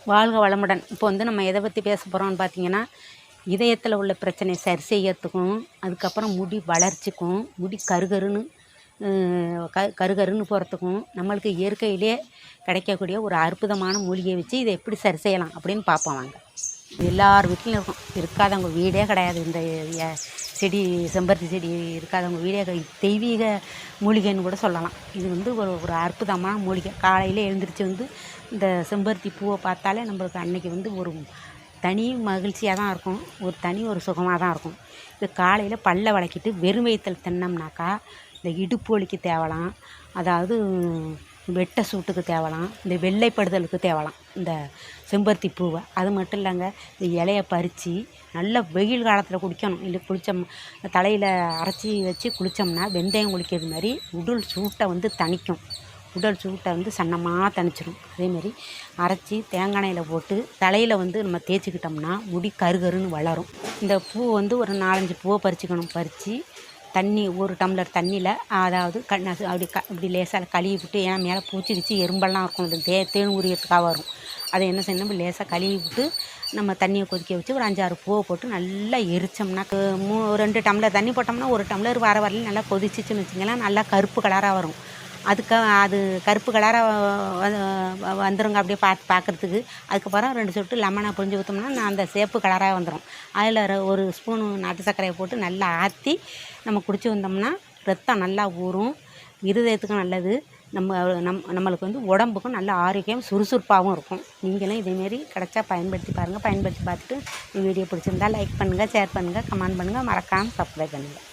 வாழ்க வளமுடன். இப்போ வந்து நம்ம எதை பற்றி பேச போகிறோம்னு பார்த்தீங்கன்னா, இதயத்தில் உள்ள பிரச்சனையை சரி செய்யறதுக்கும், அதுக்கப்புறம் முடி வளர்ச்சிக்கும், முடி கருகருன்னு கருகருன்னு போகிறதுக்கும், நம்மளுக்கு இயற்கையிலே கிடைக்கக்கூடிய ஒரு அற்புதமான மூலிகையை வச்சு இதை எப்படி சரி செய்யலாம் அப்படின்னு பார்ப்போம் வாங்க. எல்லார் வீட்லையும் இருக்கும், இருக்காதவங்க வீடே கிடையாது. இந்த செடி, செம்பருத்தி செடி இருக்காதவங்க வீடே தெய்வீக மூலிகைன்னு கூட சொல்லலாம். இது வந்து ஒரு அற்புதமான மூலிகை. காலையில் எழுந்திரிச்சு வந்து இந்த செம்பருத்தி பூவை பார்த்தாலே நம்மளுக்கு அன்றைக்கி வந்து ஒரு தனி மகிழ்ச்சியாக தான் இருக்கும், ஒரு சுகமாக தான் இருக்கும். இது காலையில் பல்ல விளக்கிட்டு வெறும் வயிற்றில் தின்னோம்னாக்கா இந்த இடுப்பு வலிக்கு தேவலாம், அதாவது வெட்டை சூட்டுக்கு தேவலாம், இந்த வெள்ளைப்படுதலுக்கு தேவலாம் இந்த செம்பருத்தி பூவை. அது மட்டும் இல்லைங்க, இந்த இலையை பறித்து நல்லா வெயில் காலத்தில் குடிக்கணும். இல்லை தலையில் அரைச்சி வச்சு குளித்தோம்னா வெந்தயம் குளிக்கிறது மாதிரி உடல் சூட்டை வந்து தணிக்கும். உடல் சூட்டை வந்து சன்னமாக தணிச்சிடும். அதேமாரி அரைச்சி தேங்காய் எண்ணெயில் போட்டு தலையில் வந்து நம்ம தேய்ச்சிக்கிட்டோம்னா முடி கருகருன்னு வளரும். இந்த பூ வந்து ஒரு 4-5 பூவை பறிச்சுக்கணும். பறித்து தண்ணி, ஒரு டம்ளர் தண்ணியில், அதாவது அப்படி லேசாக கழுவி விட்டு, ஏன்னா மேலே பூச்சி வச்சு எறும்பெல்லாம் இருக்கும், இது தேன் உரியத்துக்காக வரும். அதை என்ன செய்யணும், லேசாக கழுவி விட்டு நம்ம தண்ணியை கொதிக்க வச்சு ஒரு 5-6 பூவை போட்டு நல்லா எரித்தோம்னா, 2 டம்ளர் தண்ணி போட்டோம்னா 1 டம்ளர் வர வரலையும் நல்லா கொதிச்சிச்சுன்னு வச்சிங்களேன், நல்லா கருப்பு கலராக வரும். அது கருப்பு கலராக வந்துடுங்க அப்படியே பார்க்குறதுக்கு. அதுக்கப்புறம் 2 சொட்டு லெமனை புழிஞ்சு ஊற்றோம்னா அந்த சேப்பு கலராக வந்துடும். அதில் ஒரு ஸ்பூனு நாட்டு சர்க்கரையை போட்டு நல்லா ஆற்றி நம்ம குடிச்சு வந்தோம்னா ரத்தம் நல்லா ஊறும், இருதயத்துக்கும் நல்லது, நம்மளுக்கு வந்து உடம்புக்கும் நல்ல ஆரோக்கியம், சுறுசுறுப்பாகவும் இருக்கும். நீங்களும் இதேமாரி கிடச்சா பயன்படுத்தி பாருங்கள். பயன்படுத்தி பார்த்துட்டு வீடியோ பிடிச்சிருந்தா லைக் பண்ணுங்கள், ஷேர் பண்ணுங்கள், கமெண்ட் பண்ணுங்கள், மறக்காமல் சப்ஸ்கிரைப் பண்ணுங்கள்.